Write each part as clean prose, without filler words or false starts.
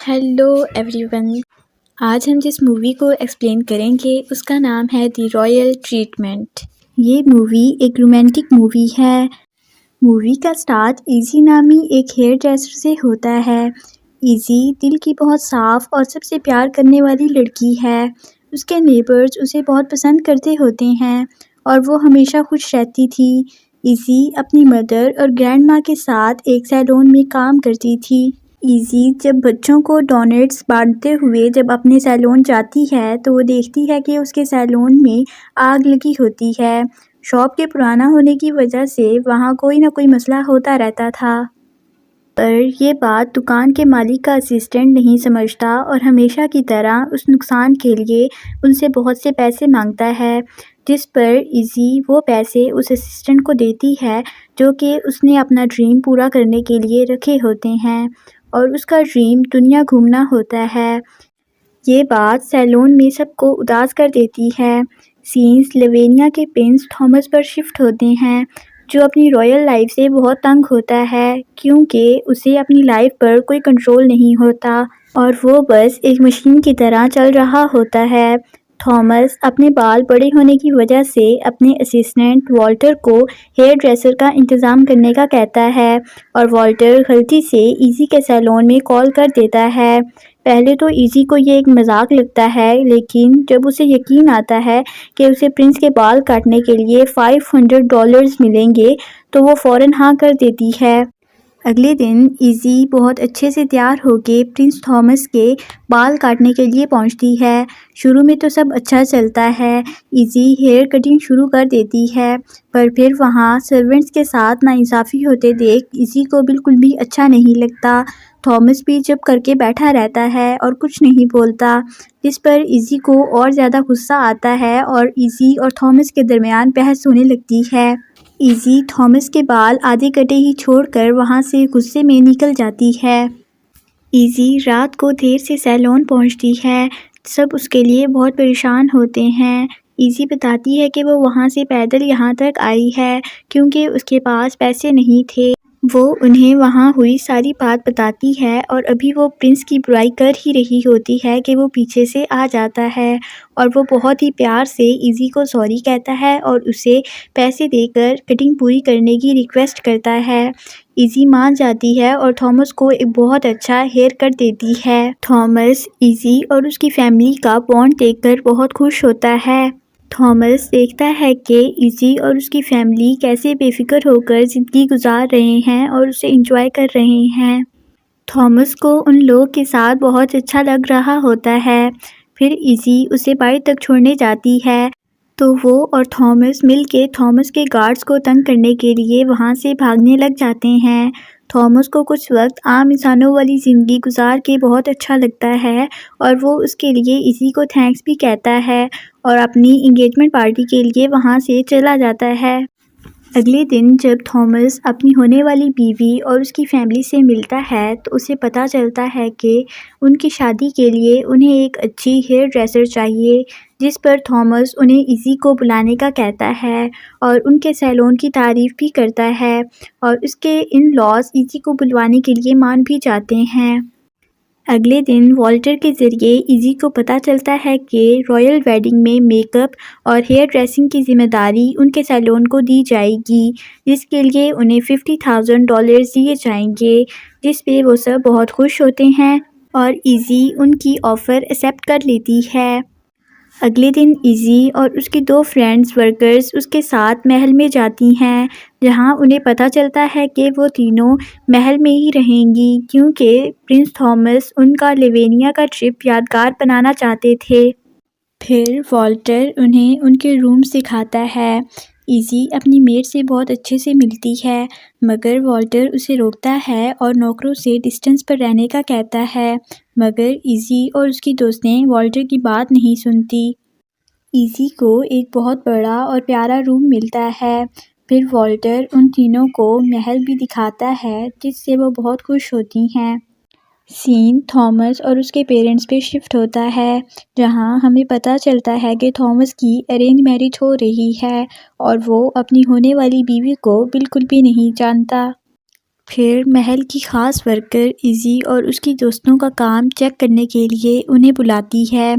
Hello every one, آج ہم جس مووی کو ایکسپلین کریں گے اس کا نام ہے دی رائل ٹریٹمنٹ۔ یہ مووی ایک رومانٹک مووی ہے۔ مووی کا سٹارٹ ایزی نامی ایک ہیئر ڈریسر سے ہوتا ہے۔ ایزی دل کی بہت صاف اور سب سے پیار کرنے والی لڑکی ہے۔ اس کے نیبرز اسے بہت پسند کرتے ہوتے ہیں اور وہ ہمیشہ خوش رہتی تھی۔ ایزی اپنی مدر اور گرینڈ ماں کے ساتھ ایک سیلون میں کام کرتی تھی۔ ایزی جب بچوں کو ڈونٹس بانٹتے ہوئے جب اپنے سیلون جاتی ہے تو وہ دیکھتی ہے کہ اس کے سیلون میں آگ لگی ہوتی ہے۔ شاپ کے پرانا ہونے کی وجہ سے وہاں کوئی نہ کوئی مسئلہ ہوتا رہتا تھا، پر یہ بات دکان کے مالک کا اسسٹنٹ نہیں سمجھتا اور ہمیشہ کی طرح اس نقصان کے لیے ان سے بہت سے پیسے مانگتا ہے، جس پر ایزی وہ پیسے اس اسسٹنٹ کو دیتی ہے جو کہ اس نے اپنا ڈریم پورا کرنے کے لیے رکھے ہوتے ہیں، اور اس کا ڈریم دنیا گھومنا ہوتا ہے۔ یہ بات سیلون میں سب کو اداس کر دیتی ہے۔ سینز لیوینیا کے پرنس تھامس پر شفٹ ہوتے ہیں، جو اپنی رائل لائف سے بہت تنگ ہوتا ہے کیونکہ اسے اپنی لائف پر کوئی کنٹرول نہیں ہوتا اور وہ بس ایک مشین کی طرح چل رہا ہوتا ہے۔ تھامس اپنے بال بڑے ہونے کی وجہ سے اپنے اسسٹنٹ والٹر کو ہیئر ڈریسر کا انتظام کرنے کا کہتا ہے، اور والٹر غلطی سے ایزی کے سیلون میں کال کر دیتا ہے۔ پہلے تو ایزی کو یہ ایک مذاق لگتا ہے، لیکن جب اسے یقین آتا ہے کہ اسے پرنس کے بال کاٹنے کے لیے $500 ملیں گے تو وہ فوراً ہاں کر دیتی ہے۔ اگلے دن ایزی بہت اچھے سے تیار ہو کے پرنس تھامس کے بال کاٹنے کے لیے پہنچتی ہے۔ شروع میں تو سب اچھا چلتا ہے، ایزی ہیئر کٹنگ شروع کر دیتی ہے، پر پھر وہاں سرونٹس کے ساتھ ناانصافی ہوتے دیکھ ایزی کو بالکل بھی اچھا نہیں لگتا۔ تھامس بھی چپ کر کے بیٹھا رہتا ہے اور کچھ نہیں بولتا، جس پر ایزی کو اور زیادہ غصہ آتا ہے اور ایزی اور تھامس کے درمیان بحث ہونے لگتی ہے۔ ایزی تھامس کے بال آدھے کٹے ہی چھوڑ کر وہاں سے غصے میں نکل جاتی ہے۔ ایزی رات کو دیر سے سیلون پہنچتی ہے، سب اس کے لیے بہت پریشان ہوتے ہیں۔ ایزی بتاتی ہے کہ وہ وہاں سے پیدل یہاں تک آئی ہے کیونکہ اس کے پاس پیسے نہیں تھے۔ وہ انہیں وہاں ہوئی ساری بات بتاتی ہے اور ابھی وہ پرنس کی برائی کر ہی رہی ہوتی ہے کہ وہ پیچھے سے آ جاتا ہے اور وہ بہت ہی پیار سے ایزی کو سوری کہتا ہے اور اسے پیسے دے کر کٹنگ پوری کرنے کی ریکویسٹ کرتا ہے۔ ایزی مان جاتی ہے اور تھامس کو ایک بہت اچھا ہیئر کٹ دیتی ہے۔ تھامس ایزی اور اس کی فیملی کا بانڈ دیکھ کر بہت خوش ہوتا ہے۔ تھامس دیکھتا ہے کہ ایزی اور اس کی فیملی کیسے بے فکر ہو کر زندگی گزار رہے ہیں اور اسے انجوائے کر رہے ہیں۔ تھامس کو ان لوگوں کے ساتھ بہت اچھا لگ رہا ہوتا ہے۔ پھر ایزی اسے باہر تک چھوڑنے جاتی ہے تو وہ اور تھامس مل کے تھامس کے گارڈز کو تنگ کرنے کے لیے وہاں سے بھاگنے لگ جاتے ہیں۔ تھامس کو کچھ وقت عام انسانوں والی زندگی گزار کے بہت اچھا لگتا ہے اور وہ اس کے لیے ایزی کو تھینکس بھی کہتا ہے اور اپنی انگیجمنٹ پارٹی کے لیے وہاں سے چلا جاتا ہے۔ اگلے دن جب تھامس اپنی ہونے والی بیوی اور اس کی فیملی سے ملتا ہے تو اسے پتہ چلتا ہے کہ ان کی شادی کے لیے انہیں ایک اچھی ہیئر ڈریسر چاہیے، جس پر تھامس انہیں ایزی کو بلانے کا کہتا ہے اور ان کے سیلون کی تعریف بھی کرتا ہے، اور اس کے ان لاز ایزی کو بلوانے کے لیے مان بھی جاتے ہیں۔ اگلے دن والٹر کے ذریعے ایزی کو پتہ چلتا ہے کہ رائل ویڈنگ میں میک اپ اور ہیئر ڈریسنگ کی ذمہ داری ان کے سیلون کو دی جائے گی، جس کے لیے انہیں $50,000 دیے جائیں گے، جس پہ وہ سب بہت خوش ہوتے ہیں اور ایزی ان کی آفر ایکسیپٹ کر لیتی ہے۔ اگلے دن ایزی اور اس کی دو فرینڈز ورکرز اس کے ساتھ محل میں جاتی ہیں، جہاں انہیں پتہ چلتا ہے کہ وہ تینوں محل میں ہی رہیں گی کیونکہ پرنس تھامس ان کا لیوینیا کا ٹرپ یادگار بنانا چاہتے تھے۔ پھر والٹر انہیں ان کے روم دکھاتا ہے۔ ایزی اپنی میڈ سے بہت اچھے سے ملتی ہے، مگر والٹر اسے روکتا ہے اور نوکروں سے ڈسٹنس پر رہنے کا کہتا ہے، مگر ایزی اور اس کی دوستیں والٹر کی بات نہیں سنتی۔ ایزی کو ایک بہت بڑا اور پیارا روم ملتا ہے۔ پھر والٹر ان تینوں کو محل بھی دکھاتا ہے، جس سے وہ بہت خوش ہوتی ہیں۔ سین تھامس اور اس کے پیرنٹس پہ شفٹ ہوتا ہے، جہاں ہمیں پتہ چلتا ہے کہ تھامس کی ارینج میرج ہو رہی ہے اور وہ اپنی ہونے والی بیوی کو بالکل بھی نہیں جانتا۔ پھر محل کی خاص ورکر ایزی اور اس کی دوستوں کا کام چیک کرنے کے لیے انہیں بلاتی ہے۔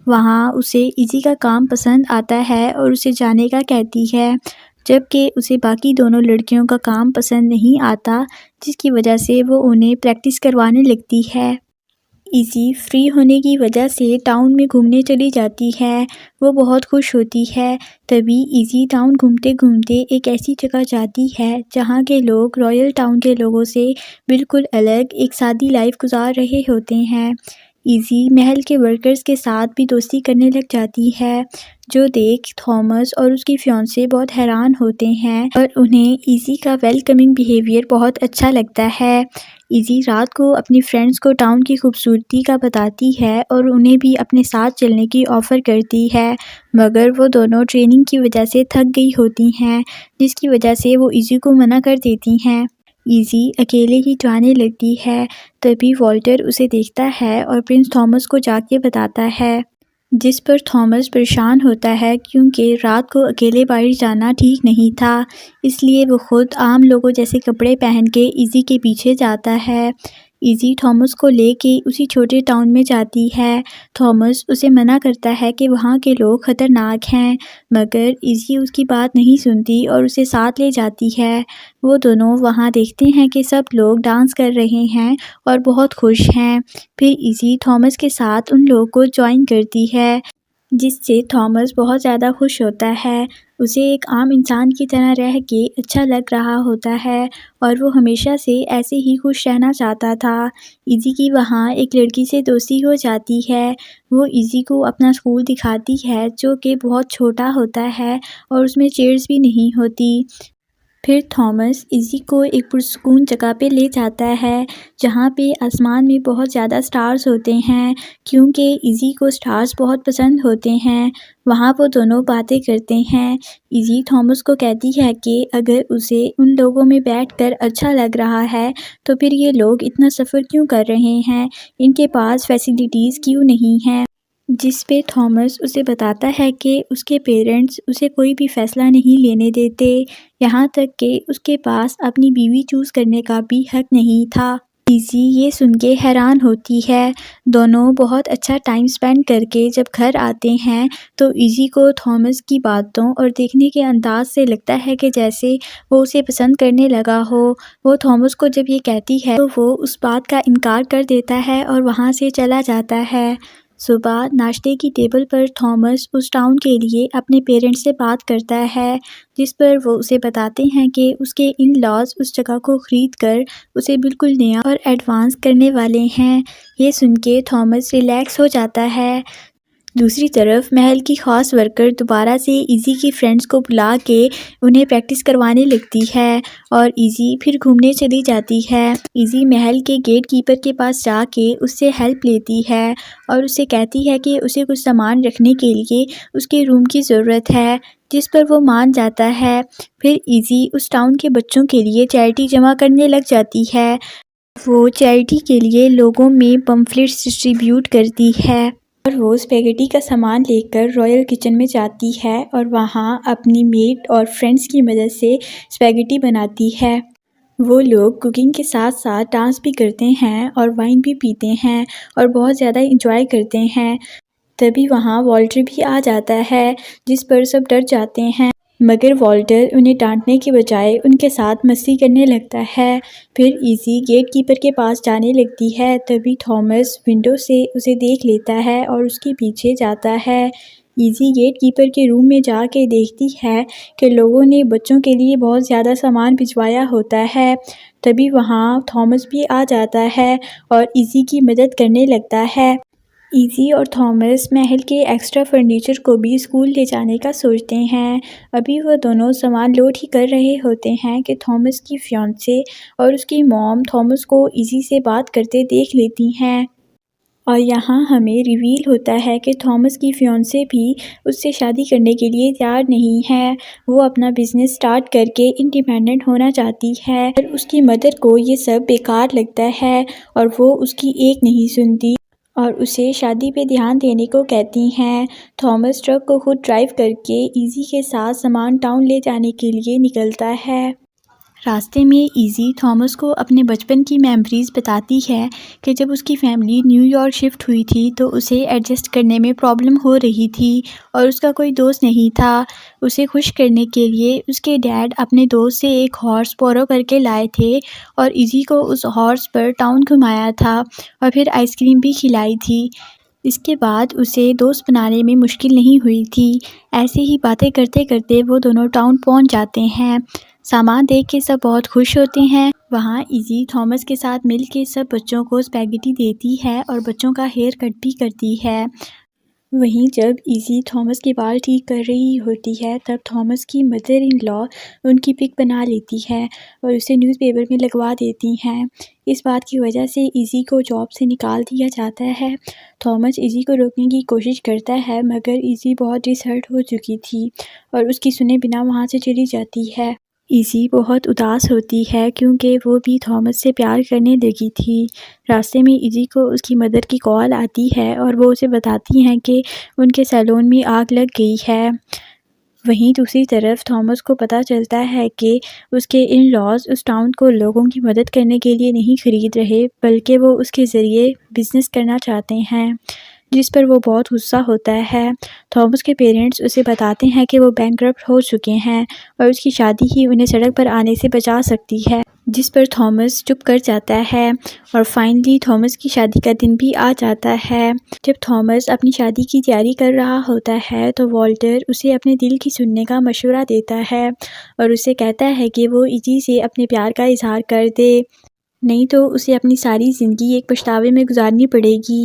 وہاں اسے ایزی کا کام پسند آتا ہے اور اسے جانے کا کہتی ہے، جبکہ اسے باقی دونوں لڑکیوں کا کام پسند نہیں آتا، جس کی وجہ سے وہ انہیں پریکٹس کروانے لگتی ہے۔ ایزی فری ہونے کی وجہ سے ٹاؤن میں گھومنے چلی جاتی ہے۔ وہ بہت خوش ہوتی ہے۔ تبھی ایزی ٹاؤن گھومتے گھومتے ایک ایسی جگہ جاتی ہے جہاں کے لوگ رائل ٹاؤن کے لوگوں سے بالکل الگ ایک سادی لائف گزار رہے ہوتے ہیں۔ ایزی محل کے ورکرز کے ساتھ بھی دوستی کرنے لگ جاتی ہے، جو دیکھ تھامس اور اس کی فیانسے بہت حیران ہوتے ہیں اور انہیں ایزی کا ویلکمنگ بیہیویئر بہت اچھا لگتا ہے۔ ایزی رات کو اپنی فرینڈز کو ٹاؤن کی خوبصورتی کا بتاتی ہے اور انہیں بھی اپنے ساتھ چلنے کی آفر کرتی ہے، مگر وہ دونوں ٹریننگ کی وجہ سے تھک گئی ہوتی ہیں، جس کی وجہ سے وہ ایزی کو منع کر دیتی ہیں۔ ایزی اکیلے ہی جانے لگتی ہے۔ تبھی والٹر اسے دیکھتا ہے اور پرنس تھامس کو جا کے بتاتا ہے، جس پر تھامس پریشان ہوتا ہے کیونکہ رات کو اکیلے باہر جانا ٹھیک نہیں تھا، اس لیے وہ خود عام لوگوں جیسے کپڑے پہن کے ایزی کے پیچھے جاتا ہے۔ ایزی تھامس کو لے کے اسی چھوٹے ٹاؤن میں جاتی ہے۔ تھامس اسے منع کرتا ہے کہ وہاں کے لوگ خطرناک ہیں، مگر ایزی اس کی بات نہیں سنتی اور اسے ساتھ لے جاتی ہے۔ وہ دونوں وہاں دیکھتے ہیں کہ سب لوگ ڈانس کر رہے ہیں اور بہت خوش ہیں۔ پھر ایزی تھامس کے ساتھ ان لوگوں کو جوائن کرتی ہے، جس سے تھامس بہت زیادہ خوش ہوتا ہے۔ اسے ایک عام انسان کی طرح رہ کے اچھا لگ رہا ہوتا ہے اور وہ ہمیشہ سے ایسے ہی خوش رہنا چاہتا تھا۔ ایزی کی وہاں ایک لڑکی سے دوستی ہو جاتی ہے۔ وہ ایزی کو اپنا اسکول دکھاتی ہے، جو کہ بہت چھوٹا ہوتا ہے اور اس میں چیئرز بھی نہیں ہوتی۔ پھر تھامس ایزی کو ایک پرسکون جگہ پہ لے جاتا ہے جہاں پہ آسمان میں بہت زیادہ سٹارز ہوتے ہیں، کیونکہ ایزی کو سٹارز بہت پسند ہوتے ہیں۔ وہاں وہ دونوں باتیں کرتے ہیں۔ ایزی تھامس کو کہتی ہے کہ اگر اسے ان لوگوں میں بیٹھ کر اچھا لگ رہا ہے تو پھر یہ لوگ اتنا سفر کیوں کر رہے ہیں، ان کے پاس فیسیلیٹیز کیوں نہیں ہیں، جس پہ تھامس اسے بتاتا ہے کہ اس کے پیرنٹس اسے کوئی بھی فیصلہ نہیں لینے دیتے، یہاں تک کہ اس کے پاس اپنی بیوی چوز کرنے کا بھی حق نہیں تھا۔ ایزی یہ سن کے حیران ہوتی ہے۔ دونوں بہت اچھا ٹائم سپینڈ کر کے جب گھر آتے ہیں تو ایزی کو تھامس کی باتوں اور دیکھنے کے انداز سے لگتا ہے کہ جیسے وہ اسے پسند کرنے لگا ہو۔ وہ تھامس کو جب یہ کہتی ہے تو وہ اس بات کا انکار کر دیتا ہے اور وہاں سے چلا جاتا ہے۔ صبح ناشتے کی ٹیبل پر تھامس اس ٹاؤن کے لیے اپنے پیرنٹس سے بات کرتا ہے، جس پر وہ اسے بتاتے ہیں کہ اس کے ان لاز اس جگہ کو خرید کر اسے بالکل نیا اور ایڈوانس کرنے والے ہیں۔ یہ سن کے تھامس ریلیکس ہو جاتا ہے۔ دوسری طرف محل کی خاص ورکر دوبارہ سے ایزی کی فرینڈز کو بلا کے انہیں پریکٹس کروانے لگتی ہے اور ایزی پھر گھومنے چلی جاتی ہے۔ ایزی محل کے گیٹ کیپر کے پاس جا کے اس سے ہیلپ لیتی ہے اور اسے کہتی ہے کہ اسے کچھ سامان رکھنے کے لیے اس کے روم کی ضرورت ہے، جس پر وہ مان جاتا ہے۔ پھر ایزی اس ٹاؤن کے بچوں کے لیے چیریٹی جمع کرنے لگ جاتی ہے۔ وہ چیریٹی کے لیے لوگوں میں پمفلٹس ڈسٹریبیوٹ کرتی ہے اور وہ اسپیگیٹی کا سامان لے کر رائل کچن میں جاتی ہے اور وہاں اپنی میٹ اور فرینڈز کی مدد سے اسپیگیٹی بناتی ہے۔ وہ لوگ کوکنگ کے ساتھ ساتھ ڈانس بھی کرتے ہیں اور وائن بھی پیتے ہیں اور بہت زیادہ انجوائے کرتے ہیں۔ تبھی وہاں والٹر بھی آ جاتا ہے، جس پر سب ڈر جاتے ہیں، مگر والٹر انہیں ڈانٹنے کے بجائے ان کے ساتھ مستی کرنے لگتا ہے۔ پھر ایزی گیٹ کیپر کے پاس جانے لگتی ہے۔ تبھی تھامس ونڈو سے اسے دیکھ لیتا ہے اور اس کے پیچھے جاتا ہے۔ ایزی گیٹ کیپر کے روم میں جا کے دیکھتی ہے کہ لوگوں نے بچوں کے لیے بہت زیادہ سامان بھجوایا ہوتا ہے۔ تبھی وہاں تھامس بھی آ جاتا ہے اور ایزی کی مدد کرنے لگتا ہے۔ ایزی اور تھامس محل کے ایکسٹرا فرنیچر کو بھی اسکول لے جانے کا سوچتے ہیں۔ ابھی وہ دونوں سامان لوڈ ہی کر رہے ہوتے ہیں کہ تھامس کی فیانسے اور اس کی موم تھامس کو ایزی سے بات کرتے دیکھ لیتی ہیں، اور یہاں ہمیں ریویل ہوتا ہے کہ تھامس کی فیانسے بھی اس سے شادی کرنے کے لیے تیار نہیں ہے۔ وہ اپنا بزنس سٹارٹ کر کے انڈیپینڈنٹ ہونا چاہتی ہے، اور اس کی مدر کو یہ سب بیکار لگتا ہے اور وہ اس کی ایک نہیں سنتی اور اسے شادی پہ دھیان دینے کو کہتی ہیں۔ تھامس ٹرک کو خود ڈرائیو کر کے ایزی کے ساتھ سامان ٹاؤن لے جانے کے لیے نکلتا ہے۔ راستے میں ایزی تھامس کو اپنے بچپن کی میموریز بتاتی ہے کہ جب اس کی فیملی نیو یارک شفٹ ہوئی تھی تو اسے ایڈجسٹ کرنے میں پرابلم ہو رہی تھی اور اس کا کوئی دوست نہیں تھا۔ اسے خوش کرنے کے لیے اس کے ڈیڈ اپنے دوست سے ایک ہارس بورو کر کے لائے تھے اور ایزی کو اس ہارس پر ٹاؤن گھمایا تھا اور پھر آئس کریم بھی کھلائی تھی۔ اس کے بعد اسے دوست بنانے میں مشکل نہیں ہوئی تھی۔ ایسے ہی باتیں کرتے کرتے وہ دونوں ٹاؤن پہنچ جاتے ہیں۔ سامان دیکھ کے سب بہت خوش ہوتے ہیں۔ وہاں ایزی تھامس کے ساتھ مل کے سب بچوں کو اسپیگیٹی دیتی ہے اور بچوں کا ہیئر کٹ بھی کرتی ہے۔ وہیں جب ایزی تھامس کے بال ٹھیک کر رہی ہوتی ہے تب تھامس کی مدر ان لا ان کی پک بنا لیتی ہے اور اسے نیوز پیپر میں لگوا دیتی ہیں۔ اس بات کی وجہ سے ایزی کو جاب سے نکال دیا جاتا ہے۔ تھامس ایزی کو روکنے کی کوشش کرتا ہے مگر ایزی بہت ڈس ہرٹ ہو چکی تھی اور اس کی سنے بنا وہاں سے چلی جاتی ہے۔ ایزی بہت اداس ہوتی ہے کیونکہ وہ بھی تھامس سے پیار کرنے لگی تھی۔ راستے میں ایزی کو اس کی مدر کی کال آتی ہے اور وہ اسے بتاتی ہیں کہ ان کے سیلون میں آگ لگ گئی ہے۔ وہیں دوسری طرف تھامس کو پتہ چلتا ہے کہ اس کے ان لاز اس ٹاؤن کو لوگوں کی مدد کرنے کے لیے نہیں خرید رہے بلکہ وہ اس کے ذریعے بزنس کرنا چاہتے ہیں، جس پر وہ بہت غصہ ہوتا ہے۔ تھامس کے پیرنٹس اسے بتاتے ہیں کہ وہ بینکرپٹ ہو چکے ہیں اور اس کی شادی ہی انہیں سڑک پر آنے سے بچا سکتی ہے، جس پر تھامس چپ کر جاتا ہے اور فائنلی تھامس کی شادی کا دن بھی آ جاتا ہے۔ جب تھامس اپنی شادی کی تیاری کر رہا ہوتا ہے تو والٹر اسے اپنے دل کی سننے کا مشورہ دیتا ہے اور اسے کہتا ہے کہ وہ ایزی سے اپنے پیار کا اظہار کر دے، نہیں تو اسے اپنی ساری زندگی ایک پچھتاوے میں گزارنی پڑے گی۔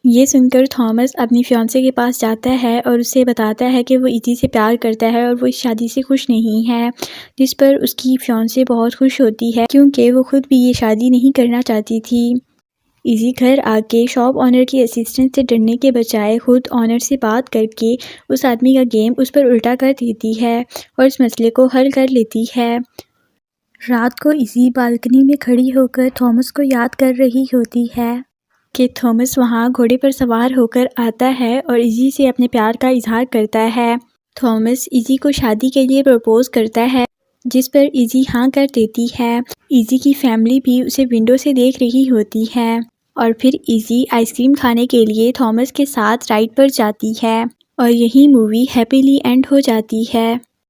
یہ سن کر تھامس اپنی فیانسے کے پاس جاتا ہے اور اسے بتاتا ہے کہ وہ ایزی سے پیار کرتا ہے اور وہ اس شادی سے خوش نہیں ہے، جس پر اس کی فیانسے بہت خوش ہوتی ہے کیونکہ وہ خود بھی یہ شادی نہیں کرنا چاہتی تھی۔ ایزی گھر آ کے شاپ آنر کی اسسٹنٹ سے ڈرنے کے بجائے خود آنر سے بات کر کے اس آدمی کا گیم اس پر الٹا کر دیتی ہے اور اس مسئلے کو حل کر لیتی ہے۔ رات کو ایزی بالکنی میں کھڑی ہو کر تھامس کو یاد کر رہی ہوتی ہے کہ تھامس وہاں گھوڑے پر سوار ہو کر آتا ہے اور ایزی سے اپنے پیار کا اظہار کرتا ہے۔ تھامس ایزی کو شادی کے لیے پرپوز کرتا ہے جس پر ایزی ہاں کر دیتی ہے۔ ایزی کی فیملی بھی اسے ونڈو سے دیکھ رہی ہوتی ہے اور پھر ایزی آئس کریم کھانے کے لیے تھامس کے ساتھ رائڈ پر جاتی ہے اور یہی مووی ہیپیلی اینڈ ہو جاتی ہے۔